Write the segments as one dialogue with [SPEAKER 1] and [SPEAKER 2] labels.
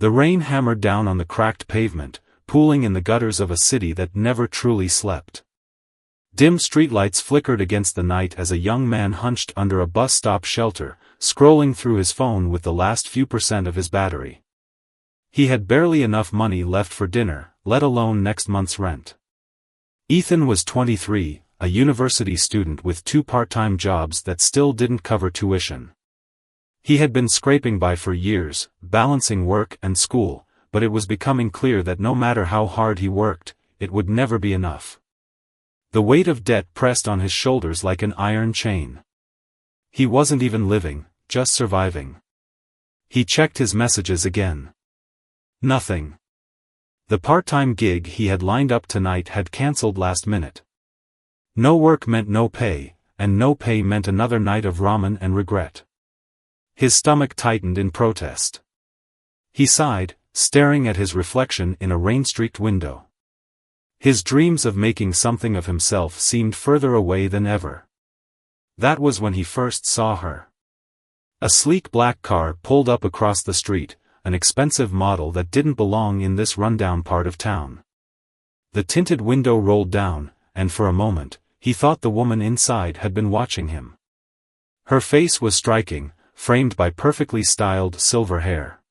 [SPEAKER 1] The rain hammered down on the cracked pavement, pooling in the gutters of a city that never truly slept. Dim streetlights flickered against the night as a young man hunched under a bus stop shelter, scrolling through his phone with the last few percent of his battery. He had barely enough money left for dinner, let alone next month's rent. Ethan was 23, a university student with 2 part-time jobs that still didn't cover tuition. He had been scraping by for years, balancing work and school, but it was becoming clear that no matter how hard he worked, it would never be enough. The weight of debt pressed on his shoulders like an iron chain. He wasn't even living, just surviving. He checked his messages again. Nothing. The part-time gig he had lined up tonight had cancelled last minute. No work meant no pay, and no pay meant another night of ramen and regret. His stomach tightened in protest. He sighed, staring at his reflection in a rain-streaked window. His dreams of making something of himself seemed further away than ever. That was when he first saw her. A sleek black car pulled up across the street, an expensive model that didn't belong in this rundown part of town. The tinted window rolled down, and for a moment, he thought the woman inside had been watching him. Her face was striking, framed by perfectly styled silver hair.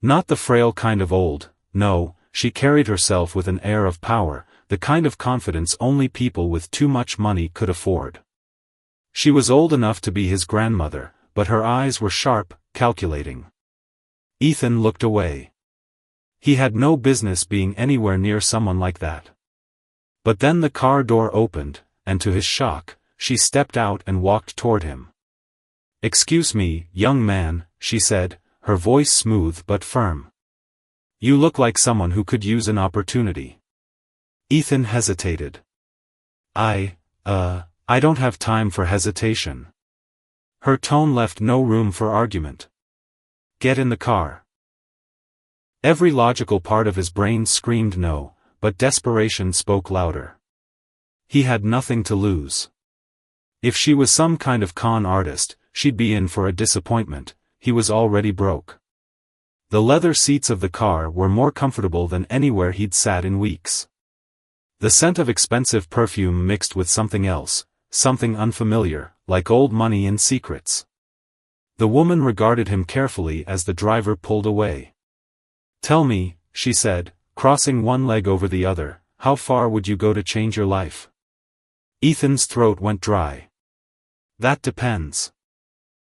[SPEAKER 1] Not the frail kind of old, no, she carried herself with an air of power, the kind of confidence only people with too much money could afford. She was old enough to be his grandmother, but her eyes were sharp, calculating. Ethan looked away. He had no business being anywhere near someone like that. But then the car door opened, and to his shock, she stepped out and walked toward him. "Excuse me, young man," she said, her voice smooth but firm. "You look like someone who could use an opportunity." Ethan hesitated. I don't have time for hesitation." Her tone left no room for argument. "Get in the car." Every logical part of his brain screamed no, but desperation spoke louder. He had nothing to lose. If she was some kind of con artist, she'd be in for a disappointment. He was already broke. The leather seats of the car were more comfortable than anywhere he'd sat in weeks. The scent of expensive perfume mixed with something else, something unfamiliar, like old money and secrets. The woman regarded him carefully as the driver pulled away. "Tell me," she said, crossing one leg over the other, "how far would you go to change your life?" Ethan's throat went dry. "That depends."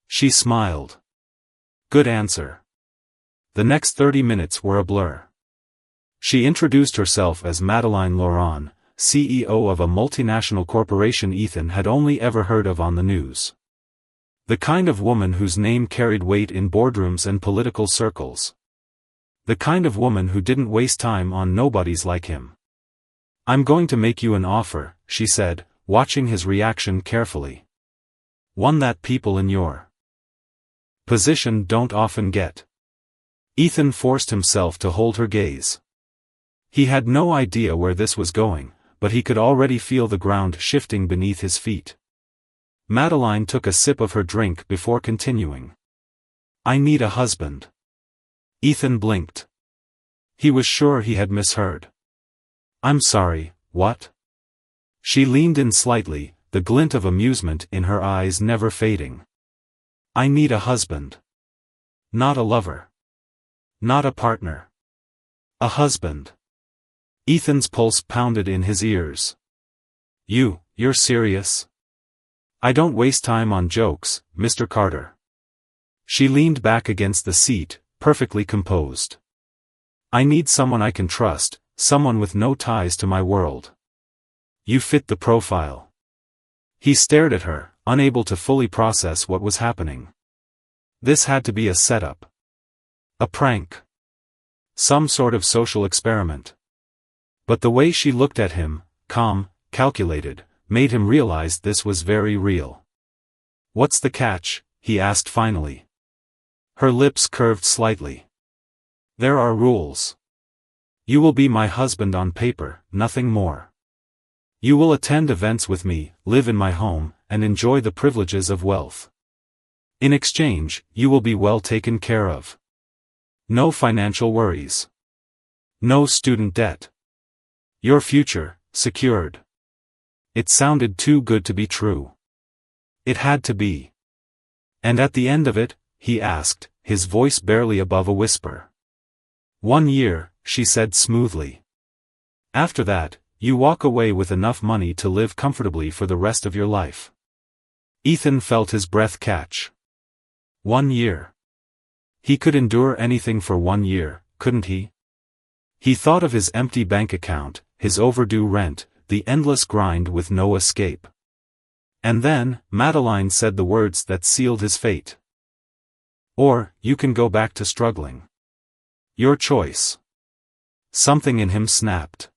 [SPEAKER 1] She smiled. "Good answer." The next 30 minutes were a blur. She introduced herself as Madeleine Laurent, CEO of a multinational corporation Ethan had only ever heard of on the news. The kind of woman whose name carried weight in boardrooms and political circles. The kind of woman who didn't waste time on nobodies like him. "I'm going to make you an offer," she said, watching his reaction carefully. "One that people in your position don't often get." Ethan forced himself to hold her gaze. He had no idea where this was going, but he could already feel the ground shifting beneath his feet. Madeleine took a sip of her drink before continuing. "I need a husband." Ethan blinked. He was sure he had misheard. "I'm sorry, what?" She leaned in slightly, the glint of amusement in her eyes never fading. "I need a husband. Not a lover. Not a partner. A husband." Ethan's pulse pounded in his ears. You're serious?" "I don't waste time on jokes, Mr. Carter." She leaned back against the seat, perfectly composed. "I need someone I can trust, someone with no ties to my world." "You fit the profile." He stared at her, unable to fully process what was happening. This had to be a setup. A prank. Some sort of social experiment. But the way she looked at him, calm, calculated, made him realize this was very real. "What's the catch?" he asked finally. Her lips curved slightly. "There are rules. You will be my husband on paper, nothing more. You will attend events with me, live in my home, and enjoy the privileges of wealth. In exchange, you will be well taken care of." No financial worries. No student debt. Your future, secured. It sounded too good to be true. It had to be. And at the end of it, he asked, his voice barely above a whisper. 1 year, she said smoothly. After that, you walk away with enough money to live comfortably for the rest of your life. Ethan felt his breath catch. 1 year. He could endure anything for 1 year, couldn't he? He thought of his empty bank account, his overdue rent, the endless grind with no escape. And then, Madeline said the words that sealed his fate. Or, you can go back to struggling. Your choice. Something in him snapped.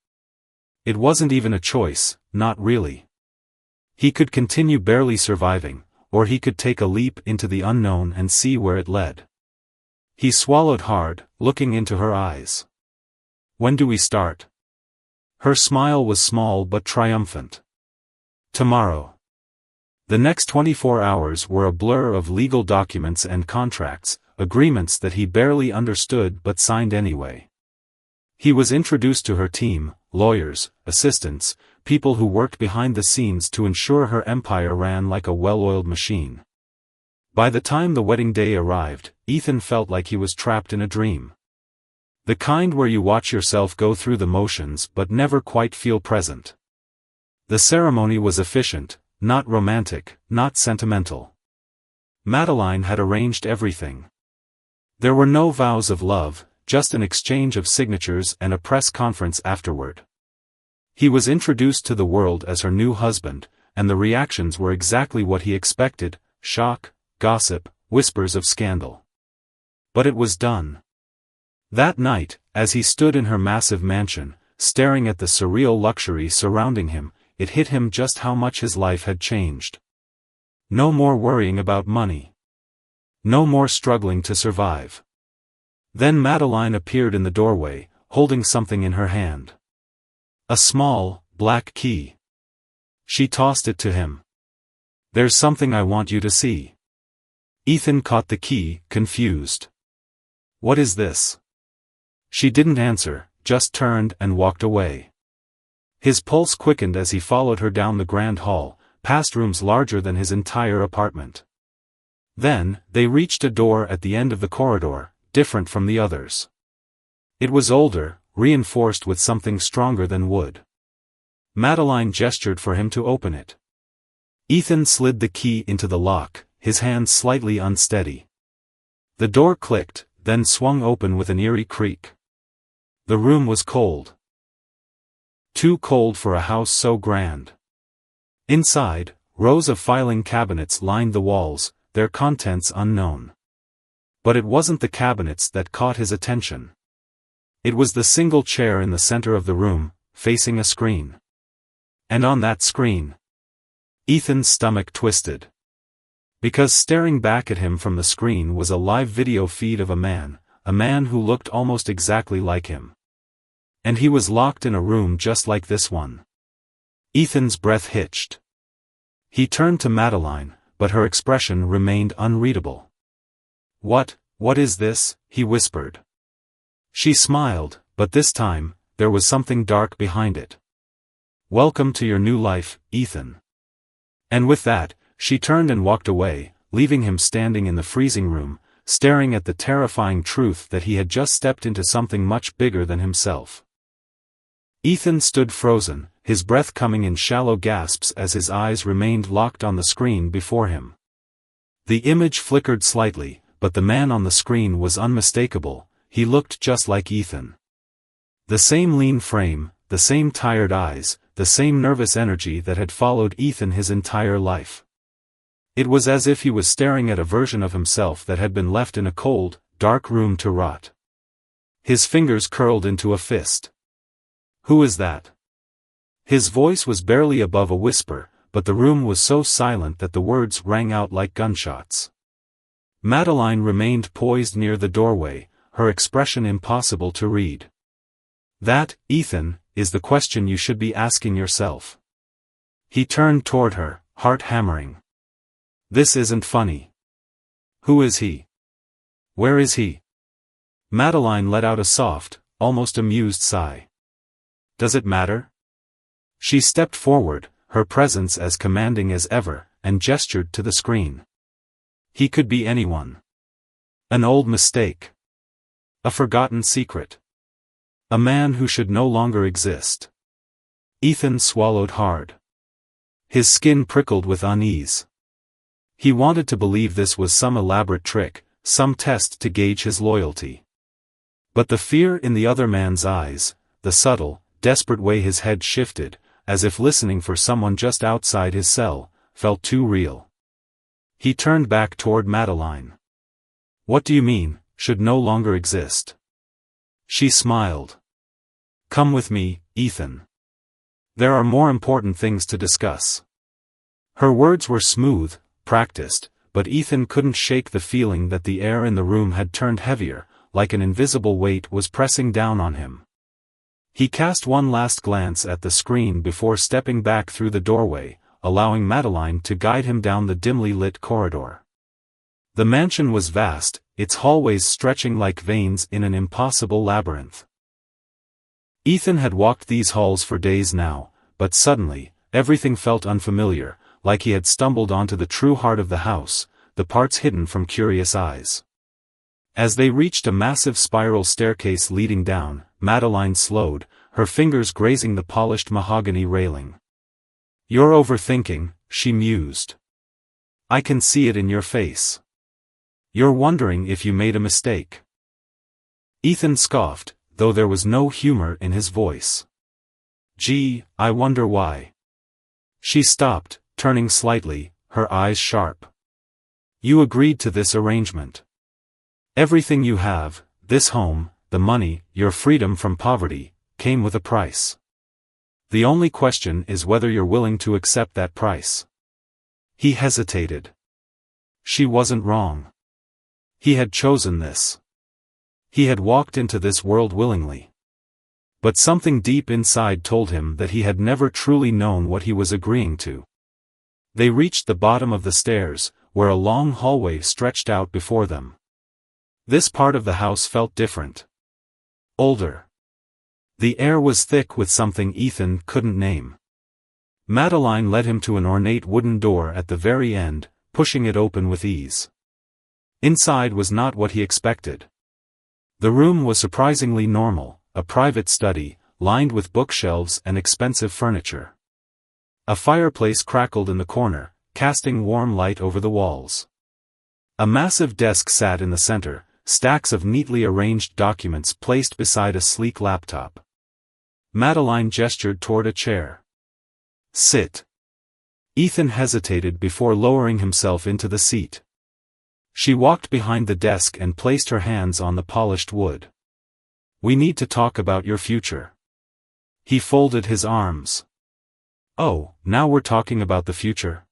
[SPEAKER 1] It wasn't even a choice, not really. He could continue barely surviving, or he could take a leap into the unknown and see where it led. He swallowed hard, looking into her eyes. When do we start? Her smile was small but triumphant. Tomorrow. The next 24 hours were a blur of legal documents and contracts, agreements that he barely understood but signed anyway. He was introduced to her team, lawyers, assistants, people who worked behind the scenes to ensure her empire ran like a well-oiled machine. By the time the wedding day arrived, Ethan felt like he was trapped in a dream. The kind where you watch yourself go through the motions but never quite feel present. The ceremony was efficient, not romantic, not sentimental. Madeline had arranged everything. There were no vows of love, just an exchange of signatures and a press conference afterward. He was introduced to the world as her new husband, and the reactions were exactly what he expected: shock, gossip, whispers of scandal. But it was done. That night, as he stood in her massive mansion, staring at the surreal luxury surrounding him, it hit him just how much his life had changed. No more worrying about money. No more struggling to survive. Then Madeline appeared in the doorway, holding something in her hand. A small, black key. She tossed it to him. There's something I want you to see. Ethan caught the key, confused. What is this? She didn't answer, just turned and walked away. His pulse quickened as he followed her down the grand hall, past rooms larger than his entire apartment. Then, they reached a door at the end of the corridor, different from the others. It was older, reinforced with something stronger than wood. Madeline gestured for him to open it. Ethan slid the key into the lock, his hand slightly unsteady. The door clicked, then swung open with an eerie creak. The room was cold. Too cold for a house so grand. Inside, rows of filing cabinets lined the walls, their contents unknown. But it wasn't the cabinets that caught his attention. It was the single chair in the center of the room, facing a screen. And on that screen, Ethan's stomach twisted. Because staring back at him from the screen was a live video feed of a man who looked almost exactly like him. And he was locked in a room just like this one. Ethan's breath hitched. He turned to Madeline, but her expression remained unreadable. What is this?" he whispered. She smiled, but this time, there was something dark behind it. "Welcome to your new life, Ethan." And with that, she turned and walked away, leaving him standing in the freezing room, staring at the terrifying truth that he had just stepped into something much bigger than himself. Ethan stood frozen, his breath coming in shallow gasps as his eyes remained locked on the screen before him. The image flickered slightly, but the man on the screen was unmistakable. He looked just like Ethan. The same lean frame, the same tired eyes, the same nervous energy that had followed Ethan his entire life. It was as if he was staring at a version of himself that had been left in a cold, dark room to rot. His fingers curled into a fist. "Who is that?" His voice was barely above a whisper, but the room was so silent that the words rang out like gunshots. Madeline remained poised near the doorway, her expression impossible to read. "That, Ethan, is the question you should be asking yourself." He turned toward her, heart hammering. "This isn't funny. Who is he? Where is he?" Madeline let out a soft, almost amused sigh. Does it matter? She stepped forward, her presence as commanding as ever, and gestured to the screen. He could be anyone. An old mistake. A forgotten secret. A man who should no longer exist. Ethan swallowed hard. His skin prickled with unease. He wanted to believe this was some elaborate trick, some test to gauge his loyalty. But the fear in the other man's eyes, the subtle, desperate way his head shifted, as if listening for someone just outside his cell, felt too real. He turned back toward Madeline. What do you mean, should no longer exist? She smiled. Come with me, Ethan. There are more important things to discuss. Her words were smooth, practiced, but Ethan couldn't shake the feeling that the air in the room had turned heavier, like an invisible weight was pressing down on him. He cast one last glance at the screen before stepping back through the doorway, allowing Madeline to guide him down the dimly lit corridor. The mansion was vast, its hallways stretching like veins in an impossible labyrinth. Ethan had walked these halls for days now, but suddenly, everything felt unfamiliar, like he had stumbled onto the true heart of the house, the parts hidden from curious eyes. As they reached a massive spiral staircase leading down, Madeline slowed, her fingers grazing the polished mahogany railing. You're overthinking, she mused. I can see it in your face. You're wondering if you made a mistake. Ethan scoffed, though there was no humor in his voice. Gee, I wonder why. She stopped, turning slightly, her eyes sharp. You agreed to this arrangement. Everything you have, this home, the money, your freedom from poverty, came with a price. The only question is whether you're willing to accept that price. He hesitated. She wasn't wrong. He had chosen this. He had walked into this world willingly. But something deep inside told him that he had never truly known what he was agreeing to. They reached the bottom of the stairs, where a long hallway stretched out before them. This part of the house felt different. Older. The air was thick with something Ethan couldn't name. Madeline led him to an ornate wooden door at the very end, pushing it open with ease. Inside was not what he expected. The room was surprisingly normal, a private study, lined with bookshelves and expensive furniture. A fireplace crackled in the corner, casting warm light over the walls. A massive desk sat in the center, stacks of neatly arranged documents placed beside a sleek laptop. Madeline gestured toward a chair. Sit. Ethan hesitated before lowering himself into the seat. She walked behind the desk and placed her hands on the polished wood. We need to talk about your future. He folded his arms. Oh, now we're talking about the future?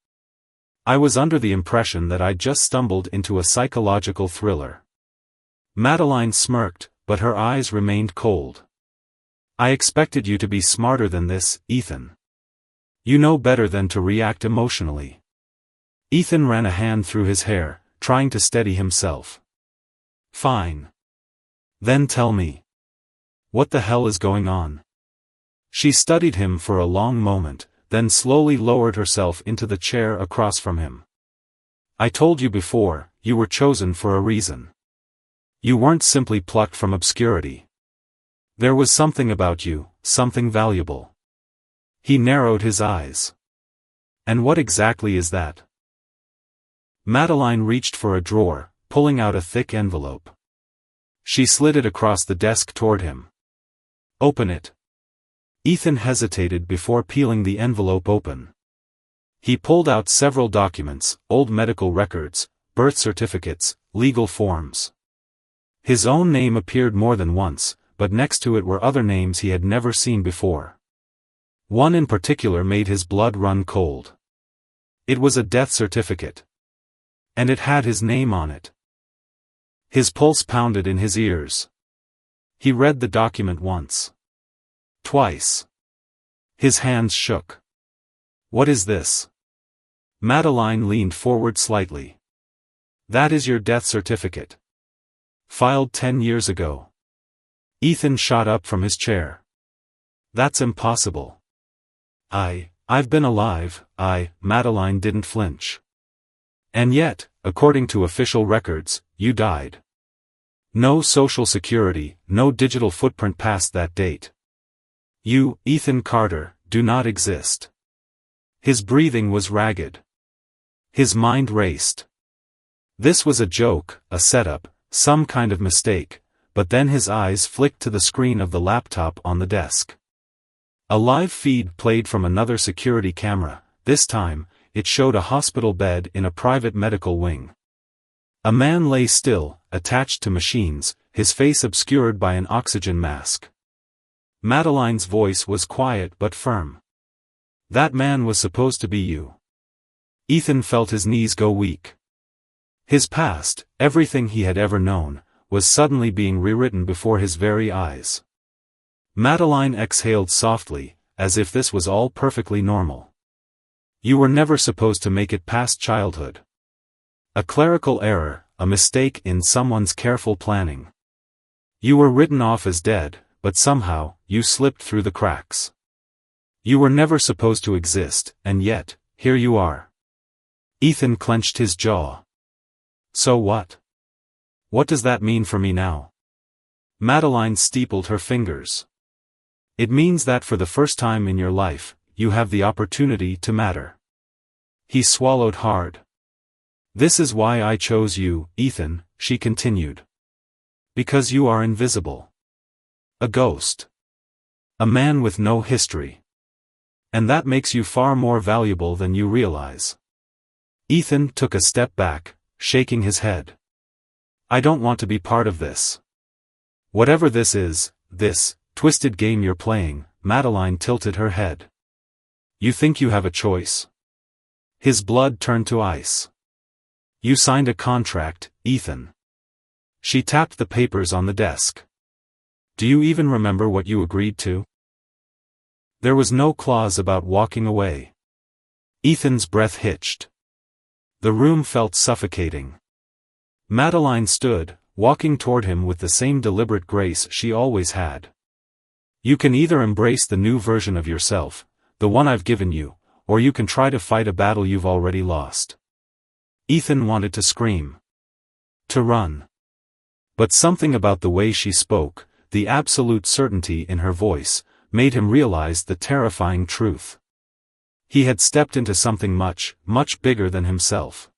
[SPEAKER 1] I was under the impression that I'd just stumbled into a psychological thriller. Madeline smirked, but her eyes remained cold. I expected you to be smarter than this, Ethan. You know better than to react emotionally. Ethan ran a hand through his hair, trying to steady himself. Fine. Then tell me. What the hell is going on? She studied him for a long moment, then slowly lowered herself into the chair across from him. I told you before, you were chosen for a reason. You weren't simply plucked from obscurity. There was something about you, something valuable. He narrowed his eyes. And what exactly is that? Madeline reached for a drawer, pulling out a thick envelope. She slid it across the desk toward him. Open it. Ethan hesitated before peeling the envelope open. He pulled out several documents, old medical records, birth certificates, legal forms. His own name appeared more than once, but next to it were other names he had never seen before. One in particular made his blood run cold. It was a death certificate. And it had his name on it. His pulse pounded in his ears. He read the document once. Twice. His hands shook. What is this? Madeline leaned forward slightly. That is your death certificate. Filed 10 years ago. Ethan shot up from his chair. That's impossible. I've been alive, Madeline didn't flinch. And yet, according to official records, you died. No social security, no digital footprint past that date. You, Ethan Carter, do not exist. His breathing was ragged. His mind raced. This was a joke, a setup, some kind of mistake, but then his eyes flicked to the screen of the laptop on the desk. A live feed played from another security camera. This time, it showed a hospital bed in a private medical wing. A man lay still, attached to machines, his face obscured by an oxygen mask. Madeline's voice was quiet but firm. That man was supposed to be you. Ethan felt his knees go weak. His past, everything he had ever known, was suddenly being rewritten before his very eyes. Madeline exhaled softly, as if this was all perfectly normal. You were never supposed to make it past childhood. A clerical error, a mistake in someone's careful planning. You were written off as dead, but somehow, you slipped through the cracks. You were never supposed to exist, and yet, here you are. Ethan clenched his jaw. So what? What does that mean for me now? Madeline steepled her fingers. It means that for the first time in your life, you have the opportunity to matter. He swallowed hard. This is why I chose you, Ethan, she continued. Because you are invisible. A ghost. A man with no history. And that makes you far more valuable than you realize. Ethan took a step back, shaking his head. I don't want to be part of this. Whatever this is, this twisted game you're playing, Madeline tilted her head. You think you have a choice? His blood turned to ice. You signed a contract, Ethan. She tapped the papers on the desk. Do you even remember what you agreed to? There was no clause about walking away. Ethan's breath hitched. The room felt suffocating. Madeline stood, walking toward him with the same deliberate grace she always had. You can either embrace the new version of yourself, the one I've given you, or you can try to fight a battle you've already lost. Ethan wanted to scream. To run. But something about the way she spoke, the absolute certainty in her voice, made him realize the terrifying truth. He had stepped into something much, much bigger than himself.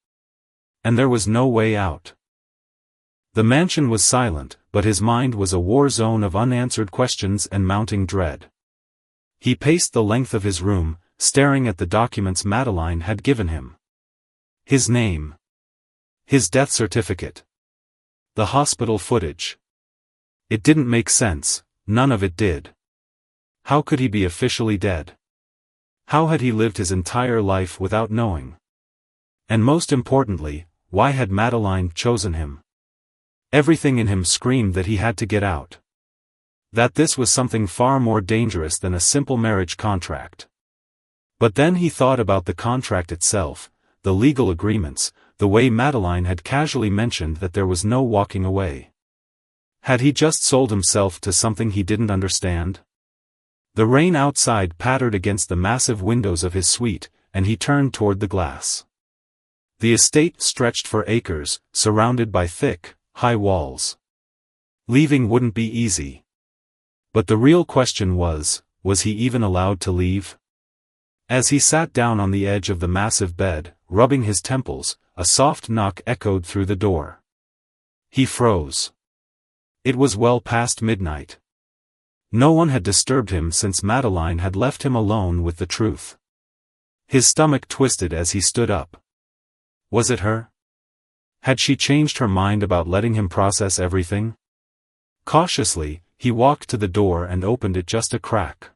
[SPEAKER 1] And there was no way out. The mansion was silent, but his mind was a war zone of unanswered questions and mounting dread. He paced the length of his room, staring at the documents Madeline had given him. His name. His death certificate. The hospital footage. It didn't make sense, none of it did. How could he be officially dead? How had he lived his entire life without knowing? And most importantly, why had Madeline chosen him? Everything in him screamed that he had to get out. That this was something far more dangerous than a simple marriage contract. But then he thought about the contract itself, the legal agreements, the way Madeline had casually mentioned that there was no walking away. Had he just sold himself to something he didn't understand? The rain outside pattered against the massive windows of his suite, and he turned toward the glass. The estate stretched for acres, surrounded by thick, high walls. Leaving wouldn't be easy. But the real question was he even allowed to leave? As he sat down on the edge of the massive bed, rubbing his temples, a soft knock echoed through the door. He froze. It was well past midnight. No one had disturbed him since Madeline had left him alone with the truth. His stomach twisted as he stood up. Was it her? Had she changed her mind about letting him process everything? Cautiously, he walked to the door and opened it just a crack.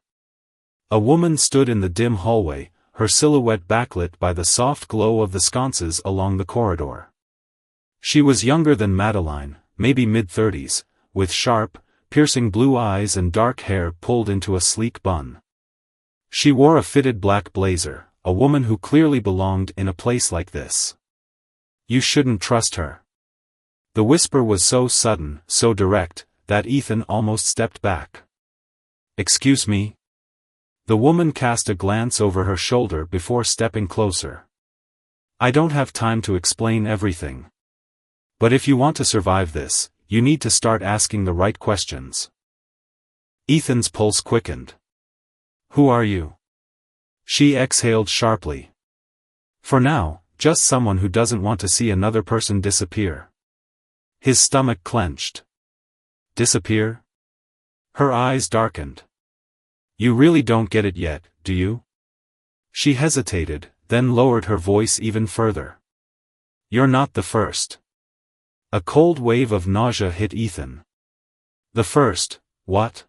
[SPEAKER 1] A woman stood in the dim hallway, her silhouette backlit by the soft glow of the sconces along the corridor. She was younger than Madeline, maybe mid-30s, with sharp, piercing blue eyes and dark hair pulled into a sleek bun. She wore a fitted black blazer, a woman who clearly belonged in a place like this. You shouldn't trust her. The whisper was so sudden, so direct, that Ethan almost stepped back. "Excuse me?" The woman cast a glance over her shoulder before stepping closer. "I don't have time to explain everything. But if you want to survive this, you need to start asking the right questions." Ethan's pulse quickened. "Who are you?" She exhaled sharply. "For now, just someone who doesn't want to see another person disappear." His stomach clenched. "Disappear?" Her eyes darkened. "You really don't get it yet, do you?" She hesitated, then lowered her voice even further. "You're not the first." A cold wave of nausea hit Ethan. "The first, what?"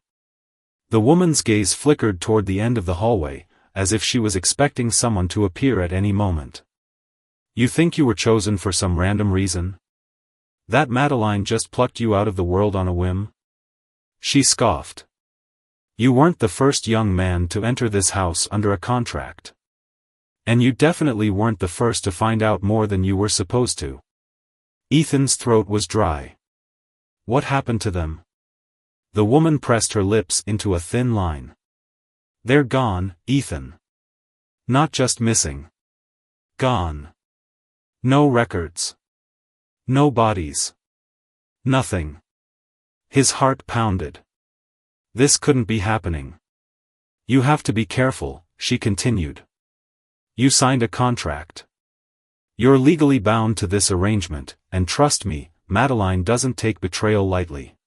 [SPEAKER 1] The woman's gaze flickered toward the end of the hallway, as if she was expecting someone to appear at any moment. "You think you were chosen for some random reason? That Madeline just plucked you out of the world on a whim?" She scoffed. "You weren't the first young man to enter this house under a contract. And you definitely weren't the first to find out more than you were supposed to." Ethan's throat was dry. "What happened to them?" The woman pressed her lips into a thin line. "They're gone, Ethan. Not just missing. Gone. No records. No bodies. Nothing." His heart pounded. This couldn't be happening. "You have to be careful," she continued. "You signed a contract. You're legally bound to this arrangement, and trust me, Madeline doesn't take betrayal lightly."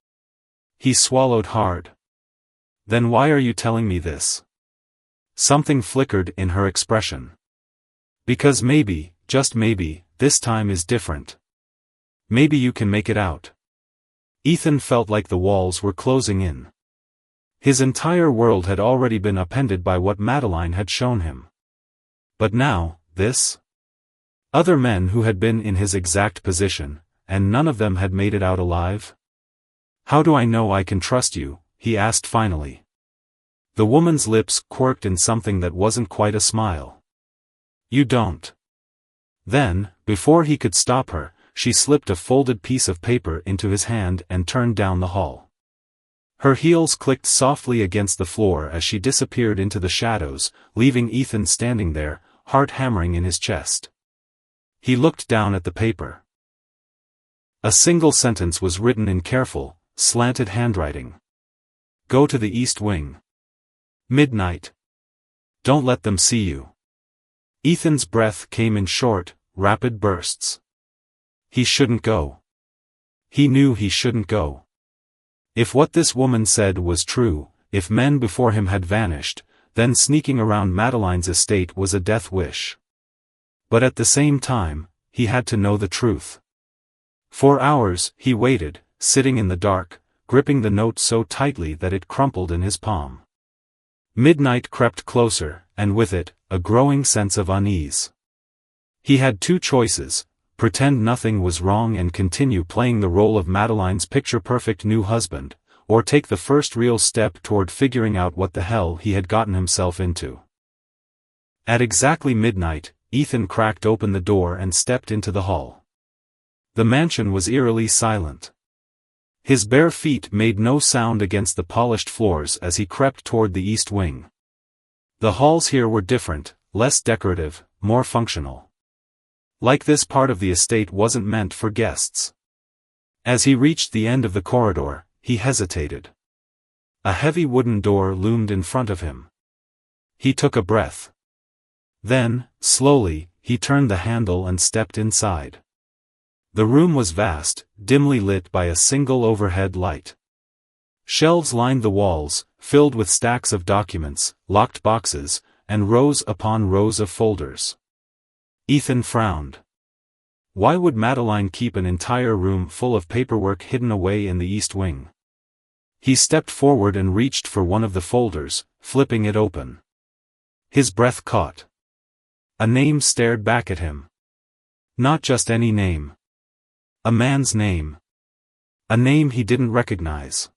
[SPEAKER 1] He swallowed hard. "Then why are you telling me this?" Something flickered in her expression. "Because maybe, just maybe, this time is different. Maybe you can make it out." Ethan felt like the walls were closing in. His entire world had already been upended by what Madeline had shown him. But now, this? Other men who had been in his exact position, and none of them had made it out alive? "How do I know I can trust you?" he asked finally. The woman's lips quirked in something that wasn't quite a smile. "You don't." Then, before he could stop her, she slipped a folded piece of paper into his hand and turned down the hall. Her heels clicked softly against the floor as she disappeared into the shadows, leaving Ethan standing there, heart hammering in his chest. He looked down at the paper. A single sentence was written in careful, slanted handwriting. "Go to the East Wing. Midnight. Don't let them see you." Ethan's breath came in short, rapid bursts. He shouldn't go. He knew he shouldn't go. If what this woman said was true, if men before him had vanished, then sneaking around Madeline's estate was a death wish. But at the same time, he had to know the truth. For hours, he waited, sitting in the dark, gripping the note so tightly that it crumpled in his palm. Midnight crept closer, and with it, a growing sense of unease. He had two choices: pretend nothing was wrong and continue playing the role of Madeline's picture-perfect new husband, or take the first real step toward figuring out what the hell he had gotten himself into. At exactly midnight, Ethan cracked open the door and stepped into the hall. The mansion was eerily silent. His bare feet made no sound against the polished floors as he crept toward the East Wing. The halls here were different, less decorative, more functional. Like this part of the estate wasn't meant for guests. As he reached the end of the corridor, he hesitated. A heavy wooden door loomed in front of him. He took a breath. Then, slowly, he turned the handle and stepped inside. The room was vast, dimly lit by a single overhead light. Shelves lined the walls, filled with stacks of documents, locked boxes, and rows upon rows of folders. Ethan frowned. Why would Madeline keep an entire room full of paperwork hidden away in the East Wing? He stepped forward and reached for one of the folders, flipping it open. His breath caught. A name stared back at him. Not just any name. A man's name. A name he didn't recognize.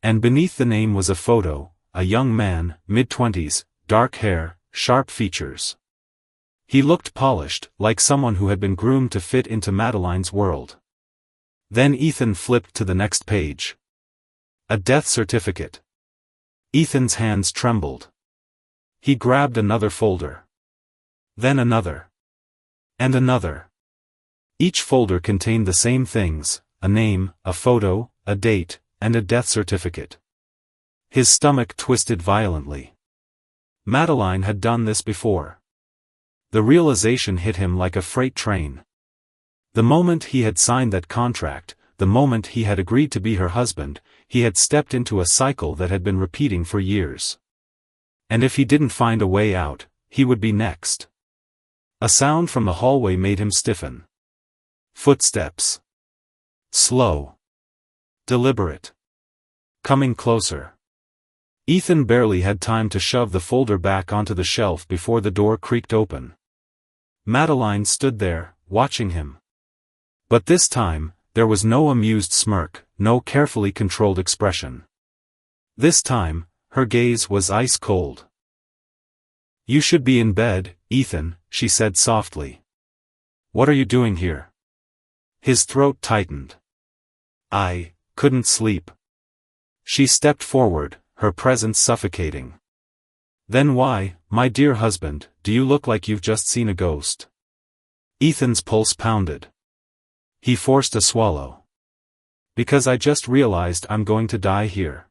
[SPEAKER 1] And beneath the name was a photo, a young man, mid-20s, dark hair, sharp features. He looked polished, like someone who had been groomed to fit into Madeline's world. Then Ethan flipped to the next page. A death certificate. Ethan's hands trembled. He grabbed another folder. Then another. And another. Each folder contained the same things: a name, a photo, a date, and a death certificate. His stomach twisted violently. Madeline had done this before. The realization hit him like a freight train. The moment he had signed that contract, the moment he had agreed to be her husband, he had stepped into a cycle that had been repeating for years. And if he didn't find a way out, he would be next. A sound from the hallway made him stiffen. Footsteps. Slow. Deliberate. Coming closer. Ethan barely had time to shove the folder back onto the shelf before the door creaked open. Madeline stood there, watching him. But this time, there was no amused smirk, no carefully controlled expression. This time, her gaze was ice cold. "You should be in bed, Ethan," she said softly. "What are you doing here?" His throat tightened. "I couldn't sleep." She stepped forward, her presence suffocating. "Then why, my dear husband, do you look like you've just seen a ghost?" Ethan's pulse pounded. He forced a swallow. "Because I just realized I'm going to die here."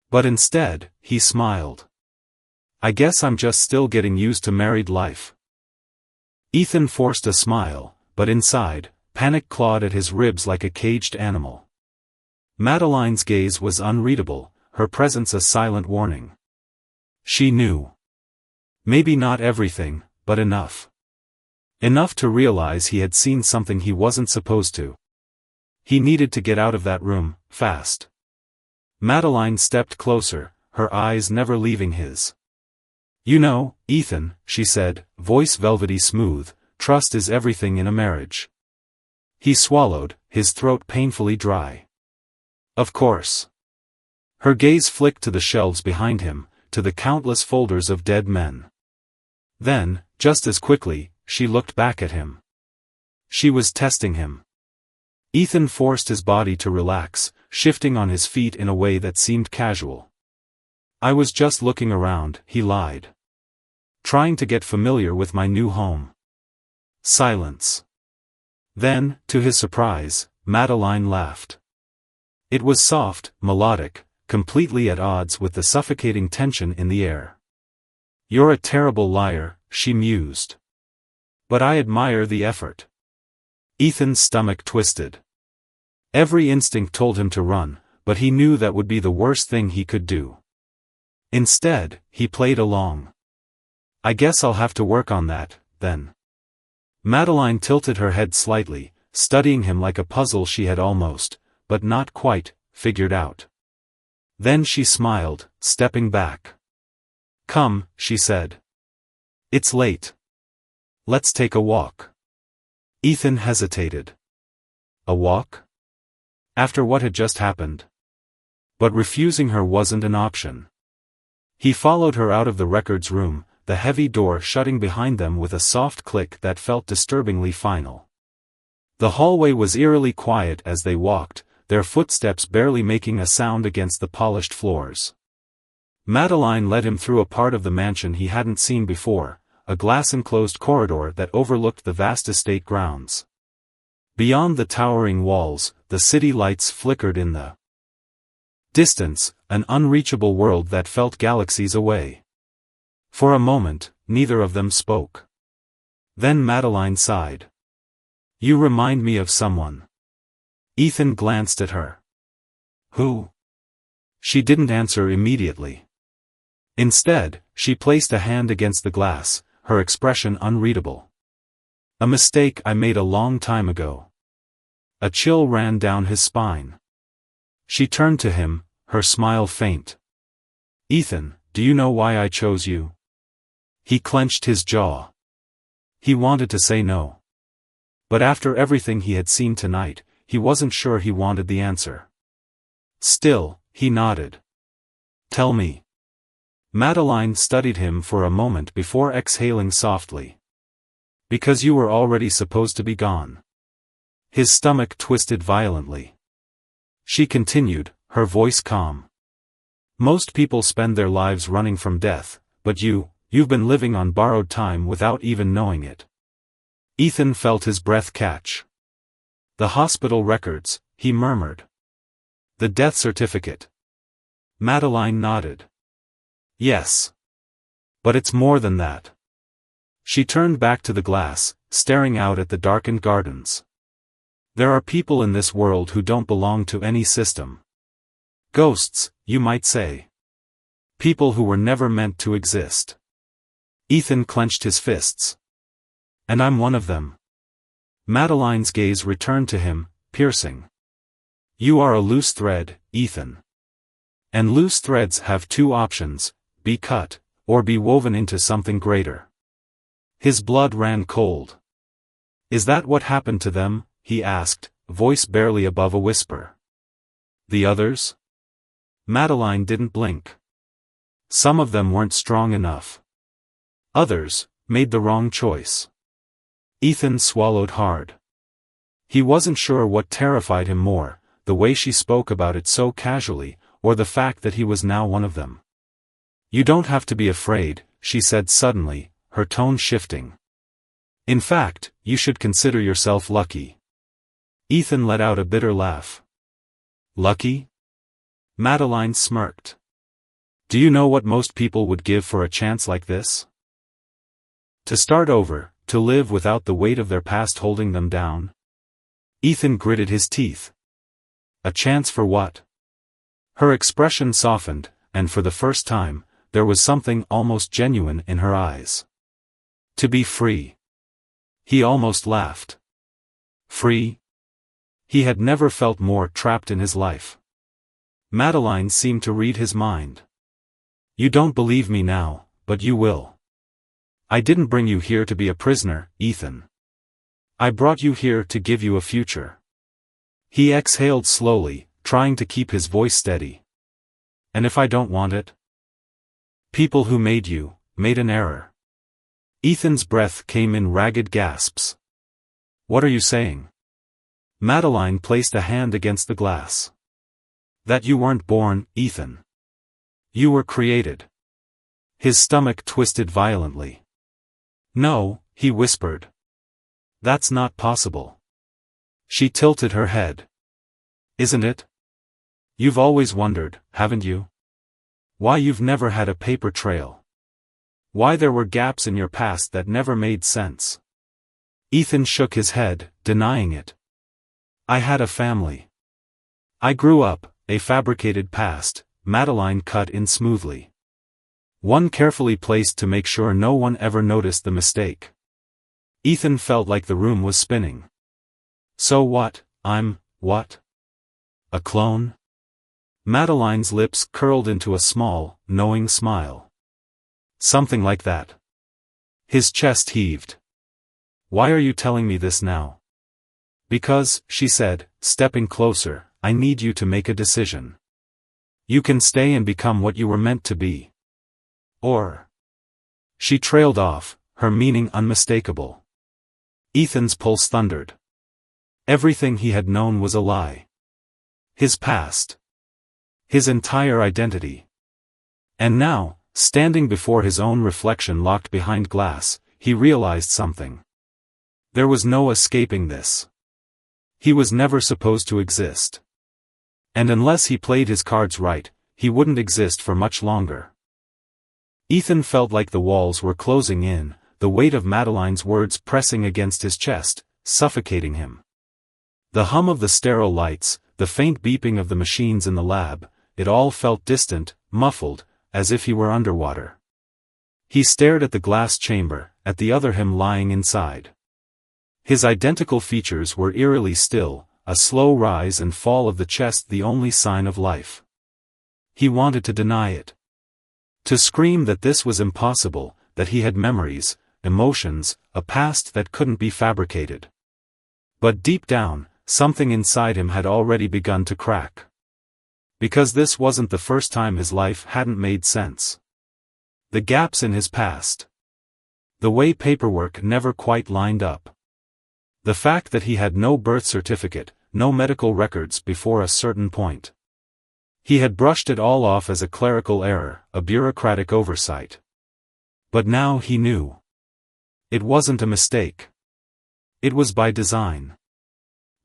[SPEAKER 1] But instead, he smiled. "I guess I'm just still getting used to married life." Ethan forced a smile, but inside, panic clawed at his ribs like a caged animal. Madeline's gaze was unreadable, her presence a silent warning. She knew. Maybe not everything, but enough. Enough to realize he had seen something he wasn't supposed to. He needed to get out of that room, fast. Madeline stepped closer, her eyes never leaving his. "You know, Ethan," she said, voice velvety smooth, "trust is everything in a marriage." He swallowed, his throat painfully dry. "Of course." Her gaze flicked to the shelves behind him, to the countless folders of dead men. Then, just as quickly, she looked back at him. She was testing him. Ethan forced his body to relax, shifting on his feet in a way that seemed casual. "I was just looking around," he lied. "Trying to get familiar with my new home." Silence. Then, to his surprise, Madeline laughed. It was soft, melodic, completely at odds with the suffocating tension in the air. "You're a terrible liar," she mused. "But I admire the effort." Ethan's stomach twisted. Every instinct told him to run, but he knew that would be the worst thing he could do. Instead, he played along. "I guess I'll have to work on that, then." Madeline tilted her head slightly, studying him like a puzzle she had almost, but not quite, figured out. Then she smiled, stepping back. "Come," she said. "It's late. Let's take a walk." Ethan hesitated. A walk? After what had just happened? But refusing her wasn't an option. He followed her out of the records room, the heavy door shutting behind them with a soft click that felt disturbingly final. The hallway was eerily quiet as they walked, their footsteps barely making a sound against the polished floors. Madeline led him through a part of the mansion he hadn't seen before, a glass-enclosed corridor that overlooked the vast estate grounds. Beyond the towering walls, the city lights flickered in the distance, an unreachable world that felt galaxies away. For a moment, neither of them spoke. Then Madeline sighed. "You remind me of someone." Ethan glanced at her. "Who?" She didn't answer immediately. Instead, she placed a hand against the glass, her expression unreadable. "A mistake I made a long time ago." A chill ran down his spine. She turned to him, her smile faint. "Ethan, do you know why I chose you?" He clenched his jaw. He wanted to say no. But after everything he had seen tonight, he wasn't sure he wanted the answer. Still, he nodded. "Tell me." Madeline studied him for a moment before exhaling softly. "Because you were already supposed to be gone." His stomach twisted violently. She continued, her voice calm. Most people spend their lives running from death, but you've been living on borrowed time without even knowing it. Ethan felt his breath catch. The hospital records, he murmured. The death certificate. Madeline nodded. Yes. But it's more than that. She turned back to the glass, staring out at the darkened gardens. There are people in this world who don't belong to any system. Ghosts, you might say. People who were never meant to exist. Ethan clenched his fists. And I'm one of them. Madeline's gaze returned to him, piercing. You are a loose thread, Ethan. And loose threads have two options, be cut, or be woven into something greater. His blood ran cold. Is that what happened to them? He asked, voice barely above a whisper. The others? Madeline didn't blink. Some of them weren't strong enough. Others made the wrong choice. Ethan swallowed hard. He wasn't sure what terrified him more, the way she spoke about it so casually, or the fact that he was now one of them. You don't have to be afraid, she said suddenly, her tone shifting. In fact, you should consider yourself lucky. Ethan let out a bitter laugh. Lucky? Madeline smirked. Do you know what most people would give for a chance like this? To start over, to live without the weight of their past holding them down? Ethan gritted his teeth. A chance for what? Her expression softened, and for the first time, there was something almost genuine in her eyes. To be free. He almost laughed. Free? He had never felt more trapped in his life. Madeline seemed to read his mind. You don't believe me now, but you will. I didn't bring you here to be a prisoner, Ethan. I brought you here to give you a future. He exhaled slowly, trying to keep his voice steady. And if I don't want it? People who made you, made an error. Ethan's breath came in ragged gasps. What are you saying? Madeline placed a hand against the glass. That you weren't born, Ethan. You were created. His stomach twisted violently. No, he whispered. That's not possible. She tilted her head. Isn't it? You've always wondered, haven't you? Why you've never had a paper trail. Why there were gaps in your past that never made sense. Ethan shook his head, denying it. I had a family. I grew up, a fabricated past, Madeline cut in smoothly. One carefully placed to make sure no one ever noticed the mistake. Ethan felt like the room was spinning. So what, what? A clone? Madeline's lips curled into a small, knowing smile. Something like that. His chest heaved. Why are you telling me this now? Because, she said, stepping closer, I need you to make a decision. You can stay and become what you were meant to be. Or. She trailed off, her meaning unmistakable. Ethan's pulse thundered. Everything he had known was a lie. His past. His entire identity. And now, standing before his own reflection locked behind glass, he realized something. There was no escaping this. He was never supposed to exist. And unless he played his cards right, he wouldn't exist for much longer. Ethan felt like the walls were closing in, the weight of Madeline's words pressing against his chest, suffocating him. The hum of the sterile lights, the faint beeping of the machines in the lab, it all felt distant, muffled, as if he were underwater. He stared at the glass chamber, at the other him lying inside. His identical features were eerily still, a slow rise and fall of the chest the only sign of life. He wanted to deny it. To scream that this was impossible, that he had memories, emotions, a past that couldn't be fabricated. But deep down, something inside him had already begun to crack. Because this wasn't the first time his life hadn't made sense. The gaps in his past. The way paperwork never quite lined up. The fact that he had no birth certificate, no medical records before a certain point. He had brushed it all off as a clerical error, a bureaucratic oversight. But now he knew. It wasn't a mistake. It was by design.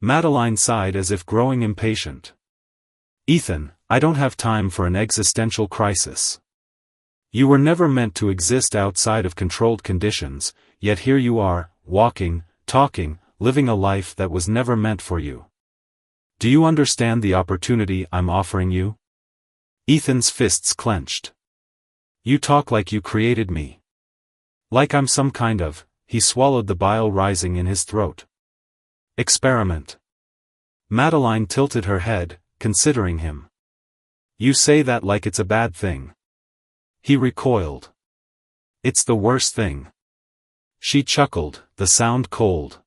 [SPEAKER 1] Madeline sighed as if growing impatient. Ethan, I don't have time for an existential crisis. You were never meant to exist outside of controlled conditions, yet here you are, walking, talking, living a life that was never meant for you. Do you understand the opportunity I'm offering you? Ethan's fists clenched. You talk like you created me. Like I'm some kind of, he swallowed the bile rising in his throat. Experiment. Madeline tilted her head, considering him. You say that like it's a bad thing. He recoiled. It's the worst thing. She chuckled, the sound cold.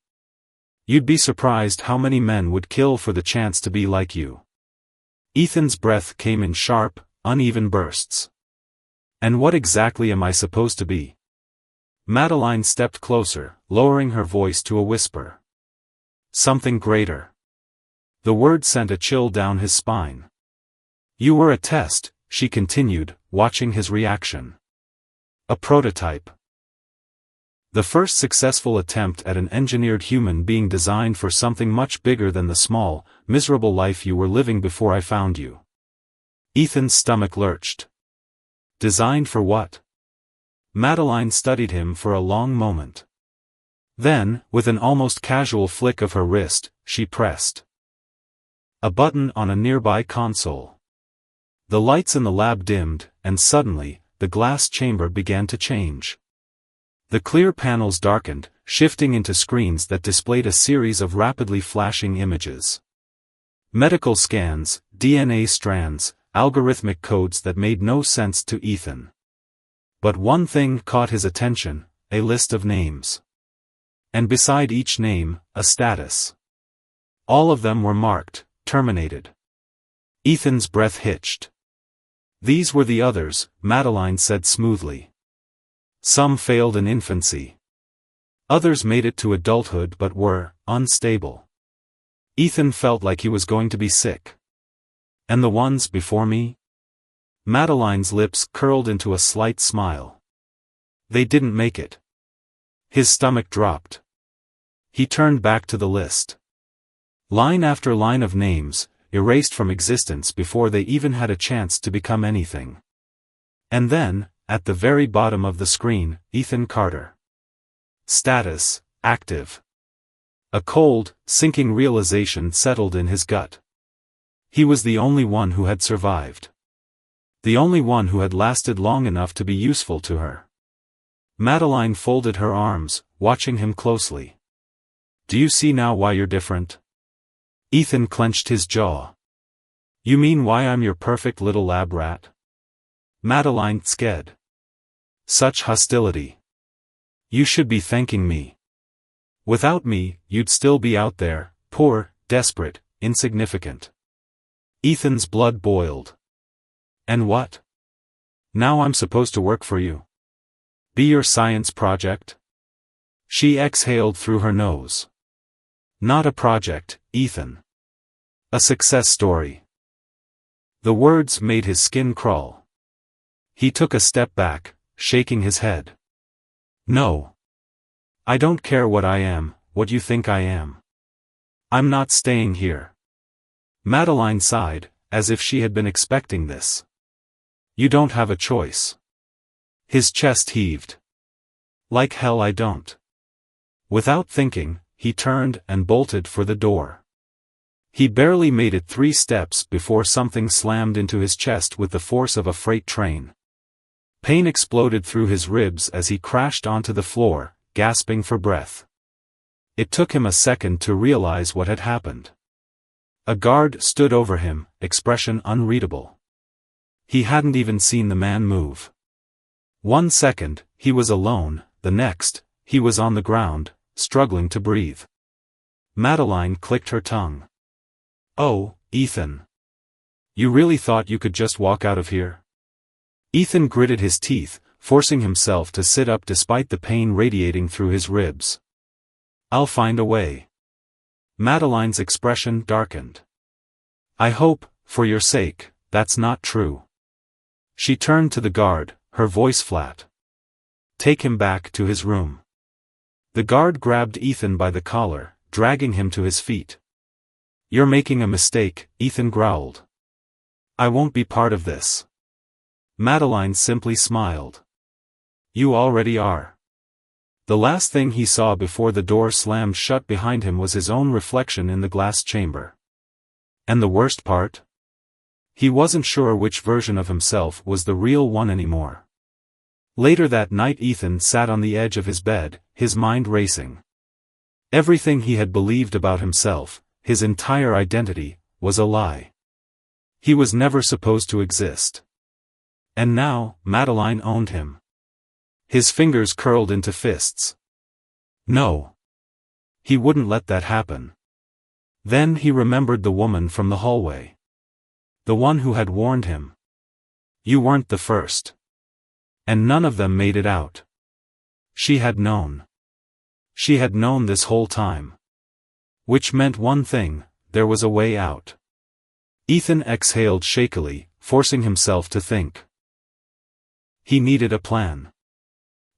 [SPEAKER 1] You'd be surprised how many men would kill for the chance to be like you. Ethan's breath came in sharp, uneven bursts. And what exactly am I supposed to be? Madeline stepped closer, lowering her voice to a whisper. Something greater. The word sent a chill down his spine. You were a test, she continued, watching his reaction. A prototype. The first successful attempt at an engineered human being designed for something much bigger than the small, miserable life you were living before I found you. Ethan's stomach lurched. Designed for what? Madeline studied him for a long moment. Then, with an almost casual flick of her wrist, she pressed a button on a nearby console. The lights in the lab dimmed, and suddenly, the glass chamber began to change. The clear panels darkened, shifting into screens that displayed a series of rapidly flashing images. Medical scans, DNA strands, algorithmic codes that made no sense to Ethan. But one thing caught his attention, a list of names. And beside each name, a status. All of them were marked, terminated. Ethan's breath hitched. These were the others, Madeline said smoothly. Some failed in infancy. Others made it to adulthood but were unstable. Ethan felt like he was going to be sick. And the ones before me? Madeline's lips curled into a slight smile. They didn't make it. His stomach dropped. He turned back to the list. Line after line of names, erased from existence before they even had a chance to become anything. And then, at the very bottom of the screen, Ethan Carter. Status, active. A cold, sinking realization settled in his gut. He was the only one who had survived. The only one who had lasted long enough to be useful to her. Madeline folded her arms, watching him closely. Do you see now why you're different? Ethan clenched his jaw. You mean why I'm your perfect little lab rat? Madeline sked. Such hostility. You should be thanking me. Without me, you'd still be out there, poor, desperate, insignificant. Ethan's blood boiled. And what? Now I'm supposed to work for you? Be your science project? She exhaled through her nose. Not a project, Ethan. A success story. The words made his skin crawl. He took a step back, shaking his head. No. I don't care what I am, what you think I am. I'm not staying here. Madeline sighed, as if she had been expecting this. You don't have a choice. His chest heaved. Like hell I don't. Without thinking, he turned and bolted for the door. He barely made it 3 steps before something slammed into his chest with the force of a freight train. Pain exploded through his ribs as he crashed onto the floor, gasping for breath. It took him a second to realize what had happened. A guard stood over him, expression unreadable. He hadn't even seen the man move. 1 second, he was alone, the next, he was on the ground, struggling to breathe. Madeline clicked her tongue. Oh, Ethan. You really thought you could just walk out of here? Ethan gritted his teeth, forcing himself to sit up despite the pain radiating through his ribs. I'll find a way. Madeline's expression darkened. I hope, for your sake, that's not true. She turned to the guard, her voice flat. Take him back to his room. The guard grabbed Ethan by the collar, dragging him to his feet. You're making a mistake, Ethan growled. I won't be part of this. Madeline simply smiled. You already are. The last thing he saw before the door slammed shut behind him was his own reflection in the glass chamber. And the worst part? He wasn't sure which version of himself was the real one anymore. Later that night Ethan sat on the edge of his bed, his mind racing. Everything he had believed about himself, his entire identity, was a lie. He was never supposed to exist. And now, Madeline owned him. His fingers curled into fists. No. He wouldn't let that happen. Then he remembered the woman from the hallway. The one who had warned him. You weren't the first. And none of them made it out. She had known. She had known this whole time. Which meant one thing, there was a way out. Ethan exhaled shakily, forcing himself to think. He needed a plan.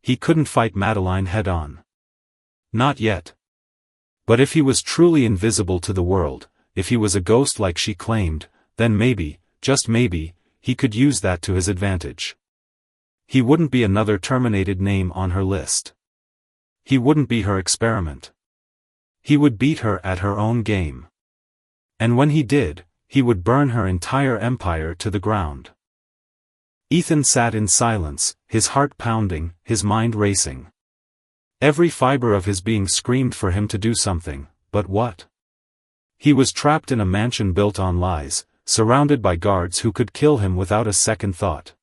[SPEAKER 1] He couldn't fight Madeline head-on. Not yet. But if he was truly invisible to the world, if he was a ghost like she claimed, then maybe, just maybe, he could use that to his advantage. He wouldn't be another terminated name on her list. He wouldn't be her experiment. He would beat her at her own game. And when he did, he would burn her entire empire to the ground. Ethan sat in silence, his heart pounding, his mind racing. Every fiber of his being screamed for him to do something, but what? He was trapped in a mansion built on lies, surrounded by guards who could kill him without a second thought.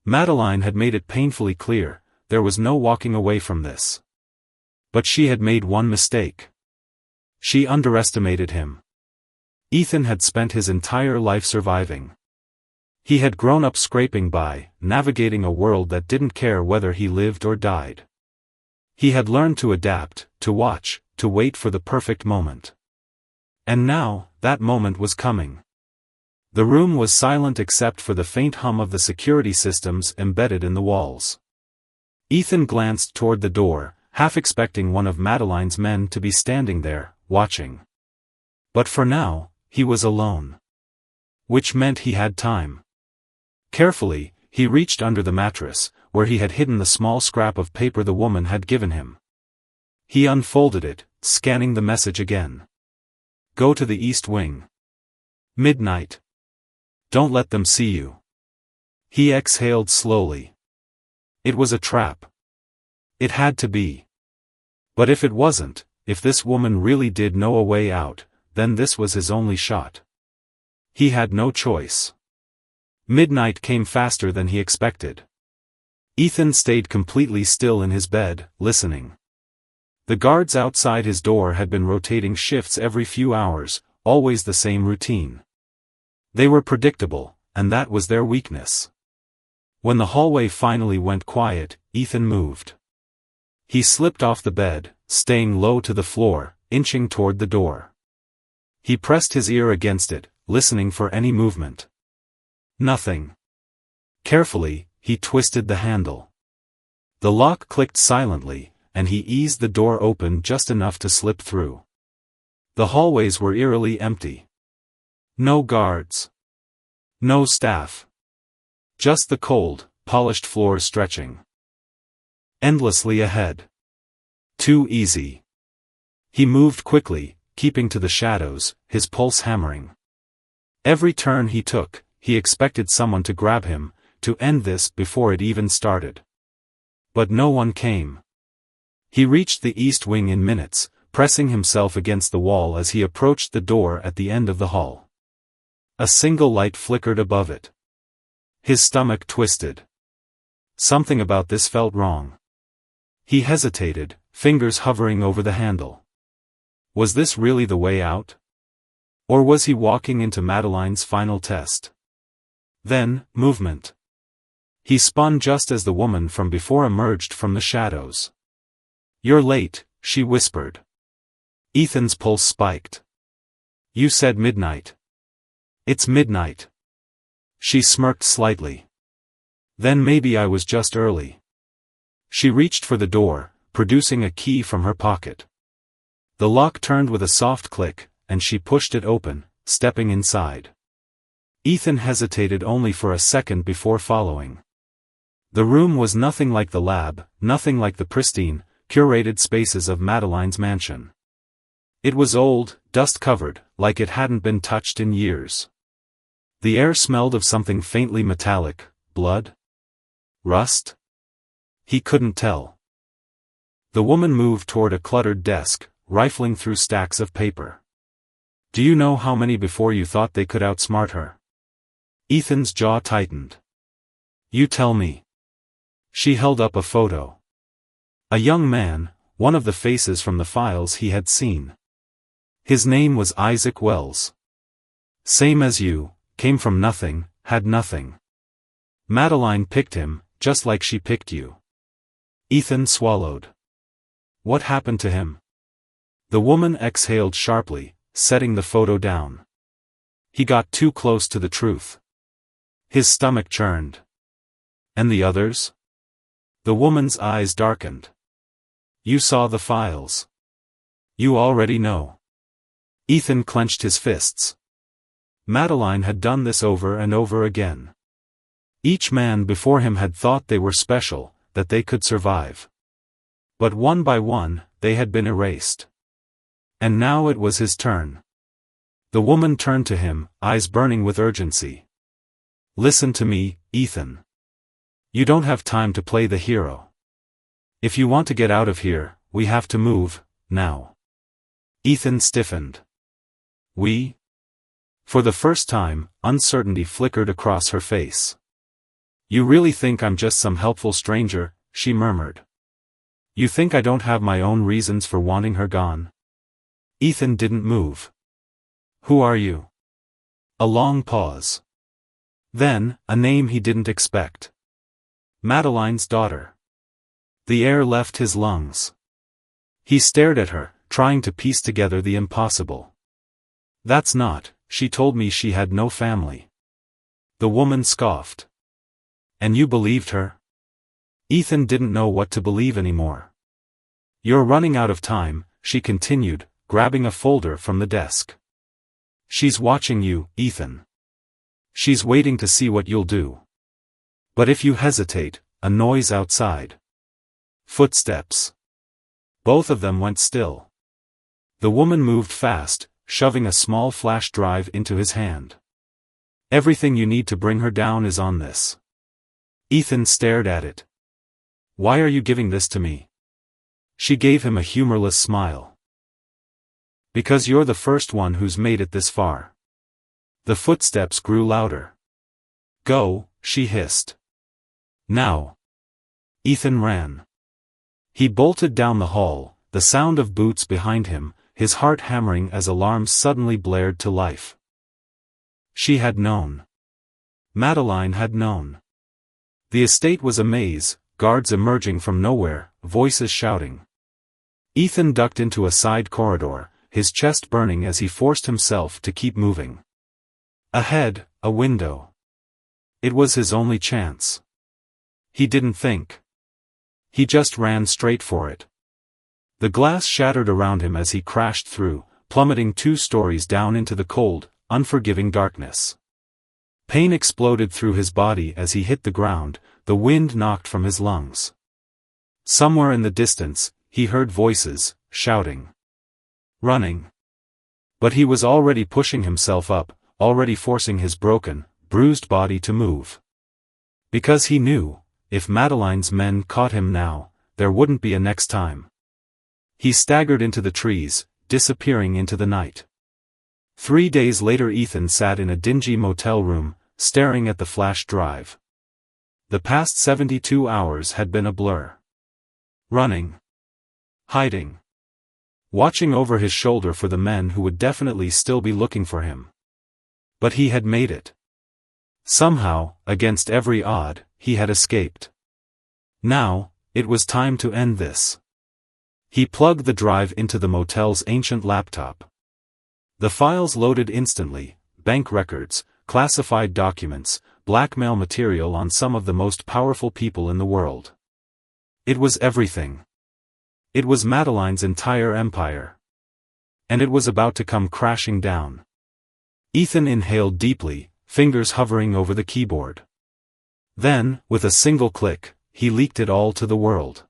[SPEAKER 1] Madeline had made it painfully clear, there was no walking away from this. But she had made one mistake. She underestimated him. Ethan had spent his entire life surviving. He had grown up scraping by, navigating a world that didn't care whether he lived or died. He had learned to adapt, to watch, to wait for the perfect moment. And now, that moment was coming. The room was silent except for the faint hum of the security systems embedded in the walls. Ethan glanced toward the door, half expecting one of Madeline's men to be standing there, watching. But for now, he was alone. Which meant he had time. Carefully, he reached under the mattress, where he had hidden the small scrap of paper the woman had given him. He unfolded it, scanning the message again. Go to the East Wing. Midnight. Don't let them see you. He exhaled slowly. It was a trap. It had to be. But if it wasn't, if this woman really did know a way out, then this was his only shot. He had no choice. Midnight came faster than he expected. Ethan stayed completely still in his bed, listening. The guards outside his door had been rotating shifts every few hours, always the same routine. They were predictable, and that was their weakness. When the hallway finally went quiet, Ethan moved. He slipped off the bed, staying low to the floor, inching toward the door. He pressed his ear against it, listening for any movement. Nothing. Carefully, he twisted the handle. The lock clicked silently, and he eased the door open just enough to slip through. The hallways were eerily empty. No guards. No staff. Just the cold, polished floors stretching endlessly ahead. Too easy. He moved quickly, keeping to the shadows, his pulse hammering. Every turn he took, he expected someone to grab him, to end this before it even started. But no one came. He reached the East Wing in minutes, pressing himself against the wall as he approached the door at the end of the hall. A single light flickered above it. His stomach twisted. Something about this felt wrong. He hesitated, fingers hovering over the handle. Was this really the way out? Or was he walking into Madeline's final test? Then, movement. He spun just as the woman from before emerged from the shadows. You're late, she whispered. Ethan's pulse spiked. You said midnight. It's midnight. She smirked slightly. Then maybe I was just early. She reached for the door, producing a key from her pocket. The lock turned with a soft click, and she pushed it open, stepping inside. Ethan hesitated only for a second before following. The room was nothing like the lab, nothing like the pristine, curated spaces of Madeline's mansion. It was old, dust-covered, like it hadn't been touched in years. The air smelled of something faintly metallic, blood? Rust? He couldn't tell. The woman moved toward a cluttered desk, rifling through stacks of paper. Do you know how many before you thought they could outsmart her? Ethan's jaw tightened. You tell me. She held up a photo. A young man, one of the faces from the files he had seen. His name was Isaac Wells. Same as you, came from nothing, had nothing. Madeline picked him, just like she picked you. Ethan swallowed. What happened to him? The woman exhaled sharply, setting the photo down. He got too close to the truth. His stomach churned. And the others? The woman's eyes darkened. You saw the files. You already know. Ethan clenched his fists. Madeline had done this over and over again. Each man before him had thought they were special, that they could survive. But one by one, they had been erased. And now it was his turn. The woman turned to him, eyes burning with urgency. Listen to me, Ethan. You don't have time to play the hero. If you want to get out of here, we have to move, now. Ethan stiffened. We? For the first time, uncertainty flickered across her face. You really think I'm just some helpful stranger, she murmured. You think I don't have my own reasons for wanting her gone? Ethan didn't move. Who are you? A long pause. Then, a name he didn't expect. Madeline's daughter. The air left his lungs. He stared at her, trying to piece together the impossible. That's not, she told me she had no family. The woman scoffed. And you believed her? Ethan didn't know what to believe anymore. You're running out of time, she continued, grabbing a folder from the desk. She's watching you, Ethan. She's waiting to see what you'll do. But if you hesitate, a noise outside. Footsteps. Both of them went still. The woman moved fast, shoving a small flash drive into his hand. Everything you need to bring her down is on this. Ethan stared at it. Why are you giving this to me? She gave him a humorless smile. Because you're the first one who's made it this far. The footsteps grew louder. Go, she hissed. Now. Ethan ran. He bolted down the hall, the sound of boots behind him, his heart hammering as alarms suddenly blared to life. She had known. Madeline had known. The estate was a maze, guards emerging from nowhere, voices shouting. Ethan ducked into a side corridor, his chest burning as he forced himself to keep moving. Ahead, a window. It was his only chance. He didn't think. He just ran straight for it. The glass shattered around him as he crashed through, plummeting 2 stories down into the cold, unforgiving darkness. Pain exploded through his body as he hit the ground, the wind knocked from his lungs. Somewhere in the distance, he heard voices, shouting. Running. But he was already pushing himself up, already forcing his broken, bruised body to move. Because he knew, if Madeline's men caught him now, there wouldn't be a next time. He staggered into the trees, disappearing into the night. 3 days later Ethan sat in a dingy motel room, staring at the flash drive. The past 72 hours had been a blur. Running. Hiding. Watching over his shoulder for the men who would definitely still be looking for him. But he had made it. Somehow, against every odd, he had escaped. Now, it was time to end this. He plugged the drive into the motel's ancient laptop. The files loaded instantly: bank records, classified documents, blackmail material on some of the most powerful people in the world. It was everything. It was Madeline's entire empire. And it was about to come crashing down. Ethan inhaled deeply, fingers hovering over the keyboard. Then, with a single click, he leaked it all to the world.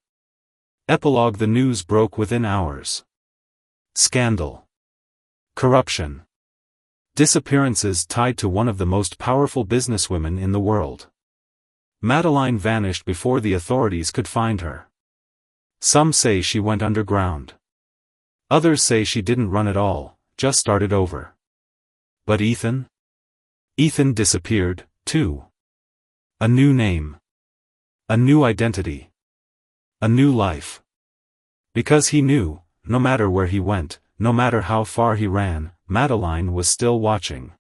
[SPEAKER 1] Epilogue: the news broke within hours. Scandal. Corruption. Disappearances tied to one of the most powerful businesswomen in the world. Madeline vanished before the authorities could find her. Some say she went underground. Others say she didn't run at all, just started over. But Ethan? Ethan disappeared, too. A new name. A new identity. A new life. Because he knew, no matter where he went, no matter how far he ran, Madeline was still watching.